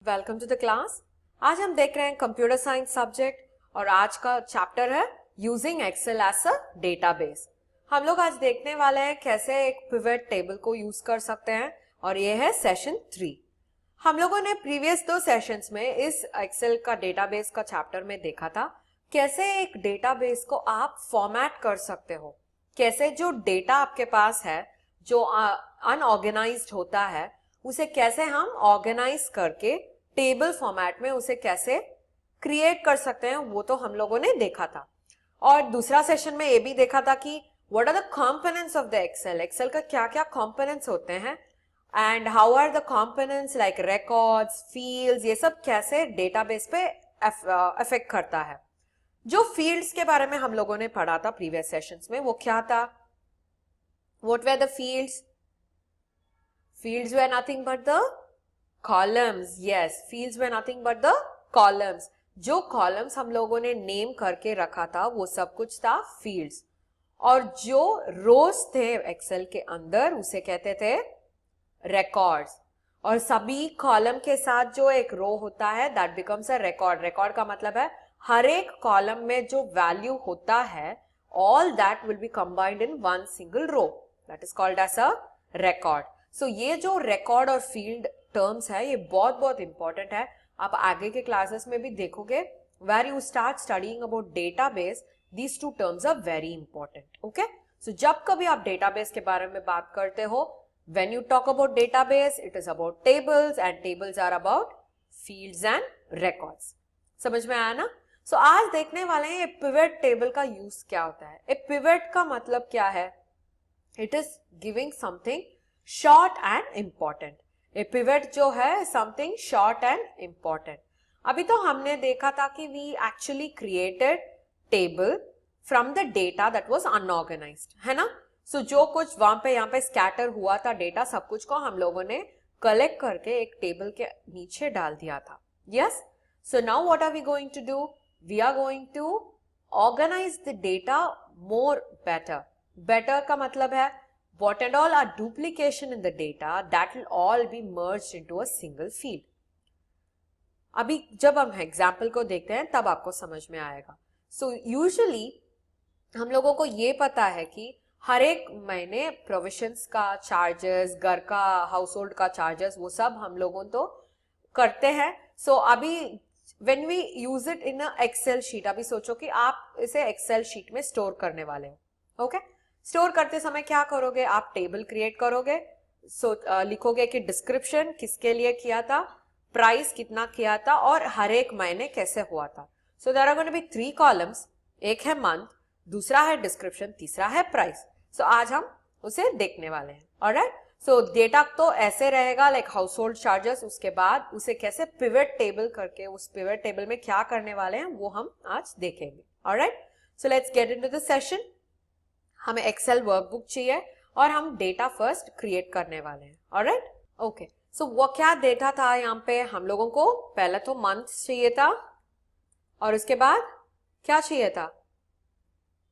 Welcome to the class. आज हम देख रहे हैं कंप्यूटर साइंस सब्जेक्ट और आज का चैप्टर है using excel as a database. हम लोग आज देखने वाले हैं कैसे एक पिवट टेबल को यूज कर सकते हैं और ये है सेशन 3। हम लोगों ने प्रीवियस 2 सेशंस में इस एक्सेल का डेटाबेस का चैप्टर में देखा था कैसे एक डेटाबेस को आप फॉर्मेट कर सकते हो, कैसे जो डेटा आपके पास है जो अनऑर्गेनाइज्ड होता है उसे कैसे हम ऑर्गेनाइज करके टेबल फॉर्मेट में उसे कैसे क्रिएट कर सकते हैं, वो तो हम लोगों ने देखा था। और दूसरा सेशन में ये भी देखा था कि what are the components of the excel, excel का क्या क्या कंपोनेंट्स होते हैं and how are the components like records, fields, ये सब कैसे डेटाबेस पे अफेक्ट करता है। जो फील्ड्स के बारे में हम लोगों ने पढ़ा था प्रीवियस सेशंस में वो क्या था, what were the fields? Fields were nothing but the columns. Yes, fields were nothing but the columns. जो columns हम लोगों ने नेम करके रखा था वो सब कुछ था fields. और जो rows थे एक्सेल के अंदर उसे कहते थे records. और सभी कॉलम के साथ जो एक रो होता है that becomes a record. record का मतलब है हर एक कॉलम में जो वैल्यू होता है all that will be combined in one single row. That is called as a record. सो ये जो रिकॉर्ड और फील्ड टर्म्स है ये बहुत बहुत इंपॉर्टेंट है। आप आगे के क्लासेस में भी देखोगे where you start studying about database, these 2 terms are very important. Okay, so जब कभी आप डेटाबेस के बारे में बात करते हो, when you talk about database it is about tables and tables are about fields and records. समझ में आया ना? सो आज देखने वाले हैं ये पिवट टेबल का यूज क्या होता है। ए पिवट का मतलब क्या है? It is giving something short and important. A pivot जो है समथिंग शॉर्ट एंड इंपॉर्टेंट। अभी तो हमने देखा था कि we actually created table from the data that was unorganised, है ना? सो जो कुछ वहां पे यहाँ पे स्कैटर हुआ था डेटा, सब कुछ को हम लोगों ने कलेक्ट करके एक टेबल के नीचे डाल दिया था। Yes, so now what are we going to do? We are going to organise the data more better. Better का मतलब है what and all are duplication in the data that will all be merged into a single field. अभी जब हम example को देखते हैं तब आपको समझ में आएगा। सो यूजुअली हम लोगों को ये पता है कि हर एक महीने प्रोविजंस का चार्जेस, घर का हाउस होल्ड का चार्जेस, वो सब हम लोगों तो करते हैं। सो अभी when we use it in a excel sheet, अभी सोचो कि आप इसे एक्सेल शीट में स्टोर करने वाले हो। ओके, स्टोर करते समय क्या करोगे? आप टेबल क्रिएट करोगे। लिखोगे कि डिस्क्रिप्शन किसके लिए किया था, प्राइस कितना किया था और हर एक महीने कैसे हुआ था। So there are going to be 3 columns, एक है मंथ, दूसरा है डिस्क्रिप्शन, तीसरा है प्राइस। सो आज हम उसे देखने वाले हैं। ऑलराइट, सो डेटा तो ऐसे रहेगा लाइक हाउस होल्ड चार्जेस, उसके बाद उसे कैसे पिवट टेबल करके उस पिवट टेबल में क्या करने वाले हैं वो हम आज देखेंगे। Alright, so let's get into the session. हमें एक्सेल वर्कबुक चाहिए और हम डेटा फर्स्ट क्रिएट करने वाले हैं। ऑलराइट, ओके, सो वो क्या डेटा था यहाँ पे? हम लोगों को पहले तो मंथ चाहिए था और उसके बाद क्या चाहिए था?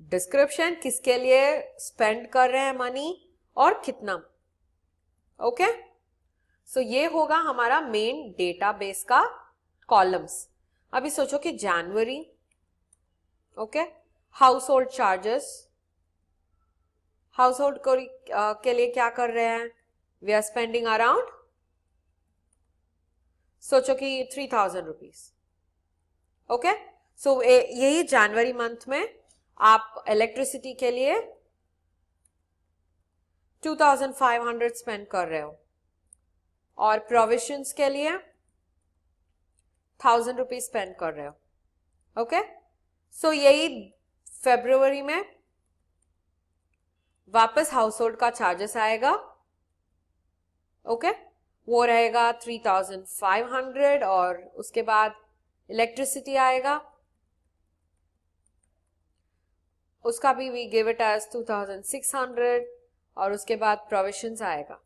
डिस्क्रिप्शन, किसके लिए स्पेंड कर रहे हैं मनी और कितना। ओके, सो ये होगा हमारा मेन डेटाबेस का कॉलम्स। अभी सोचो कि जनवरी, okay, household charges, household के लिए क्या कर रहे हैं? वी आर स्पेंडिंग अराउंड, सोचो कि 3000 रुपीज। ओके, सो यही जनवरी मंथ में आप इलेक्ट्रिसिटी के लिए 2500 स्पेंड कर रहे हो और प्रोविजंस के लिए 1000 रुपीज स्पेंड कर रहे हो। ओके, सो यही फरवरी में वापस हाउस होल्ड का चार्जेस आएगा। ओके, वो रहेगा 3500 और उसके बाद इलेक्ट्रिसिटी आएगा, उसका भी वी गिव इट एज 2600 और उसके बाद प्रोविजंस आएगा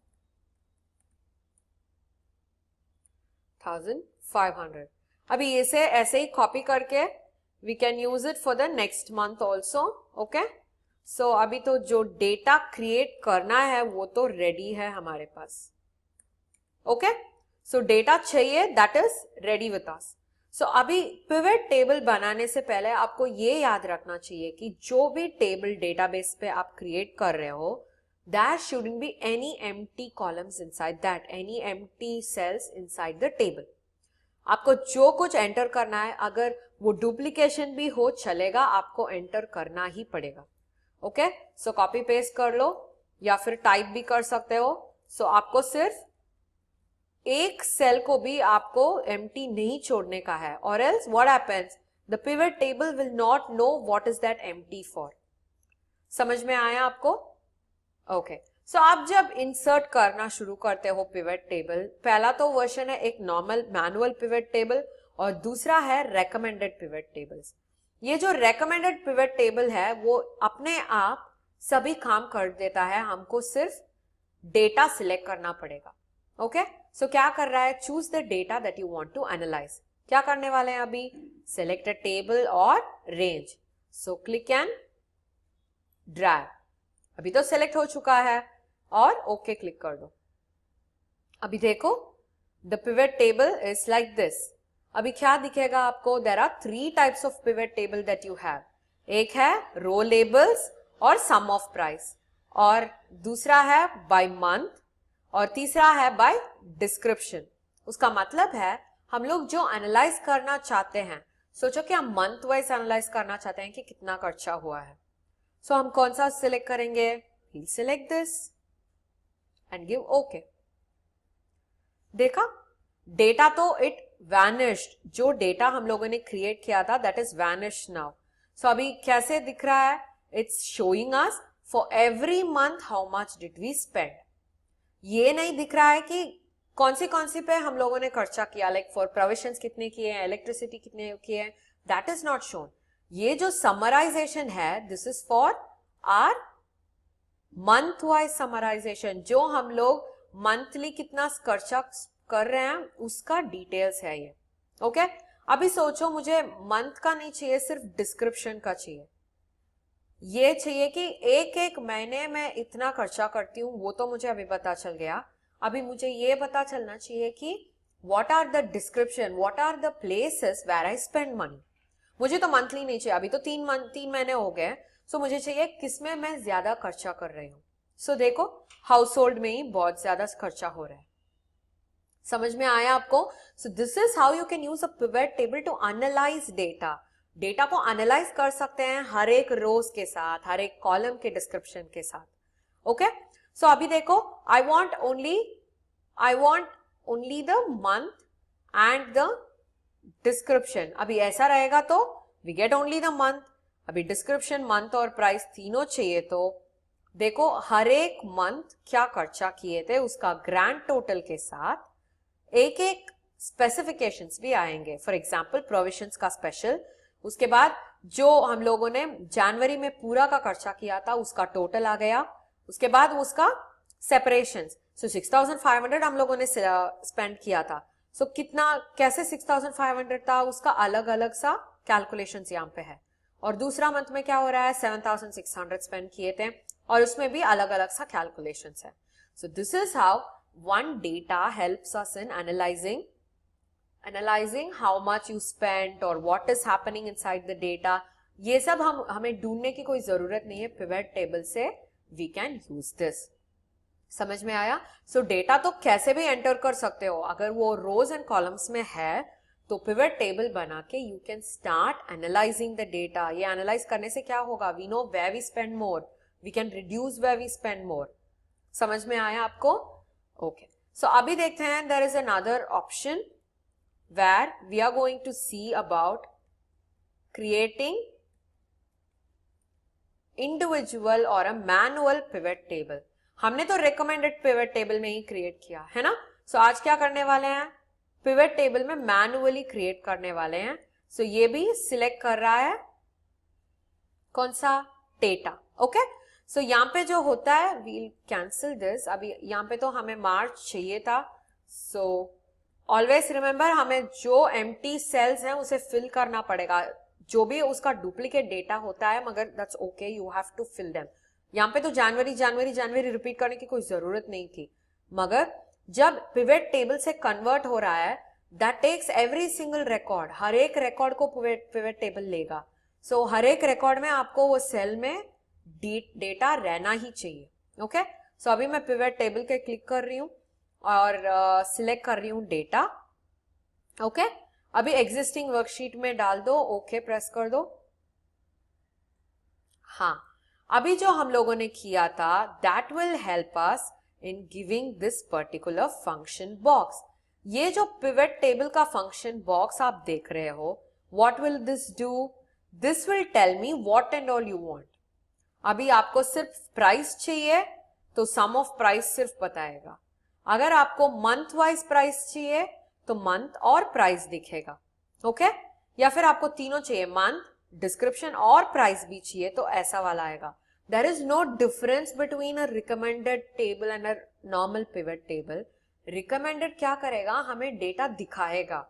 1500। अभी इसे ऐसे ही कॉपी करके we can use it for the next month also. Okay, so अभी तो जो डेटा क्रिएट करना है वो तो रेडी है हमारे पास। ओके, सो डेटा चाहिए, that is ready with us. So अभी पिवट टेबल बनाने से पहले आपको ये याद रखना चाहिए कि जो भी टेबल डेटाबेस पे आप क्रिएट कर रहे हो, there shouldn't be any empty columns inside that, any empty cells inside the table. आपको जो कुछ एंटर करना है, अगर वो डुप्लीकेशन भी हो चलेगा, आपको एंटर करना ही पड़ेगा. ओके, सो कॉपी पेस्ट कर लो या फिर टाइप भी कर सकते हो. सो आपको सिर्फ एक सेल को भी आपको एम्प्टी नहीं छोड़ने का है, और else what happens, the pivot table will not know what is that empty for. समझ में आया आपको? ओके, सो आप जब इंसर्ट करना शुरू करते हो पिवट टेबल, पहला तो वर्जन है एक नॉर्मल मैनुअल पिवट टेबल और दूसरा है रेकमेंडेड पिवट टेबल्स. ये जो रेकमेंडेड पिवट टेबल है वो अपने आप सभी काम कर देता है, हमको सिर्फ डेटा सिलेक्ट करना पड़ेगा. ओके, सो क्या कर रहा है, choose the data that you want to analyse. क्या करने वाले हैं अभी, सिलेक्ट अ टेबल और range. So click and drag. अभी तो सिलेक्ट हो चुका है और ओके क्लिक कर दो. अभी देखो, the pivot table is like this. अभी क्या दिखेगा आपको, there are 3 types of pivot table that you have. एक है रो लेबल्स और सम ऑफ प्राइस, और दूसरा है बाय मंथ, और तीसरा है बाय डिस्क्रिप्शन. उसका मतलब है हम लोग जो एनालाइज करना चाहते हैं, सोचो कि हम मंथ वाइज एनालाइज करना चाहते हैं कि कितना खर्चा हुआ है. सो हम कौन सा सिलेक्ट करेंगे, we'll select this and give OK. देखा, डेटा तो इट वैनिश्ड. जो डेटा हम लोगों ने क्रिएट किया था that is vanished now. So अभी कैसे दिख रहा है, it's showing us for every month how much did we spend. ये नहीं दिख रहा है कि कौन सी पे हम लोगों ने खर्चा किया, लाइक फॉर प्रोविजंस कितने किए हैं, इलेक्ट्रिसिटी कितने किए हैं, दैट इज नॉट शोन. ये जो समराइजेशन है, this is for our month wise summarisation. जो हम लोग मंथली कितना खर्चा कर रहे हैं उसका डिटेल्स है ये. ओके, अभी सोचो मुझे मंथ का नहीं चाहिए, सिर्फ डिस्क्रिप्शन का चाहिए. ये चाहिए कि एक एक महीने में इतना खर्चा करती हूँ, वो तो मुझे अभी पता चल गया. अभी मुझे ये पता चलना चाहिए कि what are the description, what are the places where I spend money. मुझे तो मंथली नहीं चाहिए, अभी तो 3 महीने हो गए. सो मुझे चाहिए किसमें मैं ज्यादा खर्चा कर रही हूँ. सो देखो, हाउस होल्ड में ही बहुत ज्यादा खर्चा हो रहा है. समझ में आया आपको? So this is how you can use a pivot table to analyse data. Data को एनालाइज कर सकते हैं हर एक रोज के साथ, हर एक कॉलम के डिस्क्रिप्शन के साथ. ओके, सो अभी देखो, I want only the month and the description. अभी ऐसा रहेगा तो we get only the month. अभी डिस्क्रिप्शन, मंथ और प्राइस तीनों चाहिए, तो देखो हर एक मंथ क्या खर्चा किए थे उसका ग्रैंड टोटल के साथ एक एक स्पेसिफिकेशंस भी आएंगे. फॉर एग्जांपल प्रोविजंस का स्पेशल, उसके बाद जो हम लोगों ने जनवरी में पूरा का खर्चा किया था उसका टोटल आ गया, उसके बाद उसका सेपरेशंस. सो 6500 हम लोगों ने स्पेंड किया था. सो कितना, कैसे 6500 था, उसका अलग अलग सा कैलकुलेशंस यहाँ पे है. और दूसरा मंथ में क्या हो रहा है, 7600 स्पेंड किए थे और उसमें भी अलग अलग सा कैलकुलेशंस है. So this is how one data helps us in analysing how much you spend और what is happening inside the data. ये सब हमें ढूंढने की कोई जरूरत नहीं है, पिवट टेबल से वी कैन यूज दिस. समझ में आया? सो डेटा तो कैसे भी एंटर कर सकते हो, अगर वो रोज एंड कॉलम्स में है तो पिवट टेबल बना के you can start analysing the data. ये एनालाइज करने से क्या होगा, we know where we spend more, we can reduce where we spend more. समझ में आया आपको? ओके, सो अभी देखते हैं, there is another option where we are going to see about creating individual और अ मैनुअल पिवट टेबल. हमने तो रिकमेंडेड पिवट टेबल में ही क्रिएट किया है ना. सो आज क्या करने वाले हैं, पिवट टेबल में मैनुअली क्रिएट करने वाले हैं. सो ये भी सिलेक्ट कर रहा है कौन सा, डेटा. ओके, सो यहाँ पे जो होता है, वील कैंसिल दिस. अभी यहाँ पे तो हमें मार्च चाहिए था. सो ऑलवेज रिमेंबर, हमें जो एम्प्टी सेल्स हैं उसे फिल करना पड़ेगा. जो भी उसका डुप्लीकेट डेटा होता है, मगर that's okay, you have to fill them. यहाँ पे तो जनवरी रिपीट करने की कोई जरूरत नहीं थी, मगर जब पिवट टेबल से कन्वर्ट हो रहा है, that takes every single record, हर एक रिकॉर्ड को पिवट टेबल लेगा। सो हर एक रिकॉर्ड में आपको वो सेल में डेटा रहना ही चाहिए। ओके, सो अभी मैं पिवट टेबल के क्लिक कर रही हूँ और सिलेक्ट कर रही हूँ डेटा। ओके, अभी एग्जिस्टिंग वर्कशीट में डाल दो, ओके प्रेस कर दो। हाँ, अभी जो हम लोगों ने किया था, that will help us in giving this particular function box. ये जो पिवट टेबल का फंक्शन बॉक्स आप देख रहे हो, what will this do? This will tell me what and all you want. अभी आपको सिर्फ प्राइस चाहिए तो सम ऑफ प्राइस सिर्फ बताएगा। अगर आपको मंथ वाइज प्राइस चाहिए तो मंथ और प्राइस दिखेगा। ओके, या फिर आपको तीनों चाहिए, मंथ, डिस्क्रिप्शन और प्राइस भी चाहिए, तो ऐसा वाला आएगा। There is no difference between a recommended table and a normal pivot table. Recommended क्या करेगा? हमें डेटा दिखाएगा।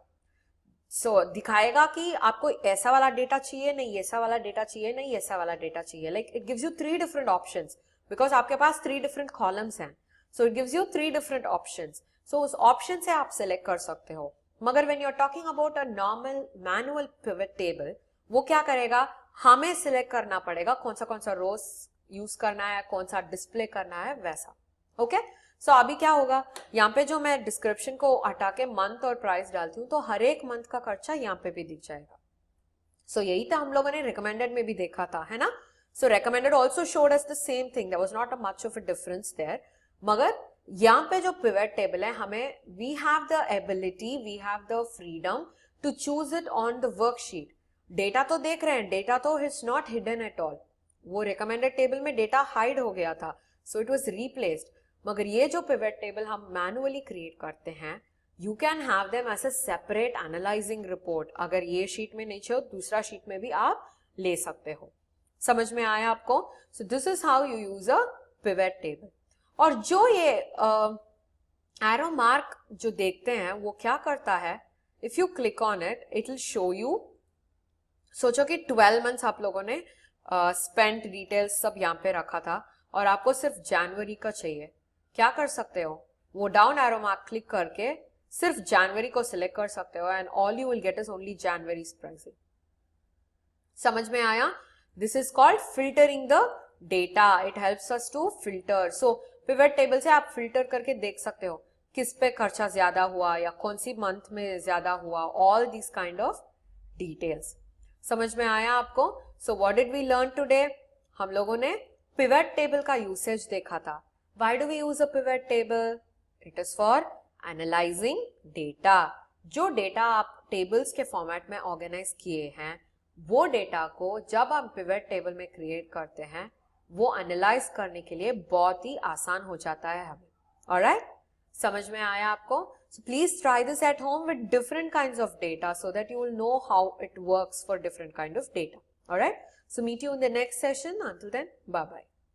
दिखाएगा कि आपको ऐसा वाला डेटा चाहिए, नहीं ऐसा वाला डेटा चाहिए, नहीं ऐसा वाला डेटा चाहिए। Like it gives you 3 different options, because आपके पास 3 डिफरेंट कॉलम्स हैं। So it gives you 3 different options. So उस ऑप्शन से आप सिलेक्ट कर सकते हो। मगर when you are talking about a normal manual pivot table, वो क्या करेगा? हमें सिलेक्ट करना पड़ेगा कौन सा रोज यूज करना है, कौन सा डिस्प्ले करना है, वैसा। ओके, सो अभी क्या होगा, यहाँ पे जो मैं डिस्क्रिप्शन को हटा के मंथ और प्राइस डालती हूँ, तो हर एक मंथ का खर्चा यहाँ पे भी दिख जाएगा। सो यही तो हम लोगों ने रिकमेंडेड में भी देखा था, है ना? So recommended also showed us the same thing, there was not a much of a difference there. मगर यहाँ पे जो पिवट टेबल है, हमें we have the ability, we have the freedom to choose it on the worksheet. Data तो देख रहे हैं, डेटा तो is not hidden at all. वो रिकमेंडेड टेबल में डेटा हाइड हो गया था, सो इट वाज रिप्लेस्ड। मगर ये जो पिवट टेबल हम मैनुअली क्रिएट करते हैं, you can have them as a separate analysing report. अगर ये शीट में नहीं चाहिए, दूसरा शीट में भी आप ले सकते हो। समझ में आया आपको? So this is how you use a pivot table. और जो ये एरो मार्क जो देखते हैं, वो क्या करता है? If you click on it, it will show you. सोचो कि 12 मंथ्स आप लोगों ने स्पेंट डिटेल्स सब यहाँ पे रखा था और आपको सिर्फ जनवरी का चाहिए। क्या कर सकते हो? वो डाउन एरो मार्क क्लिक करके सिर्फ जनवरी को सिलेक्ट कर सकते हो and all you will get is only January's pricing. समझ में आया? This is called filtering the data. It helps us to filter. So pivot table से आप फिल्टर करके देख सकते हो किस पे खर्चा ज्यादा हुआ या कौन सी मंथ में ज्यादा हुआ, all this kind of details. समझ में आया आपको? So what did we learn today? हम लोगों ने पिवट टेबल का यूसेज देखा था। Why do we use a pivot table? It is for analyzing data. जो डेटा आप टेबल्स के फॉर्मेट में ऑर्गेनाइज किए हैं, वो डेटा को जब हम पिवट टेबल में क्रिएट करते हैं, वो एनालाइज करने के लिए बहुत ही आसान हो जाता है हमें। ऑलराइट, समझ में आया आपको? So please try this at home with different kinds of data so that you will know how it works for different kind of data. Alright, so meet you in the next session. Until then, bye bye.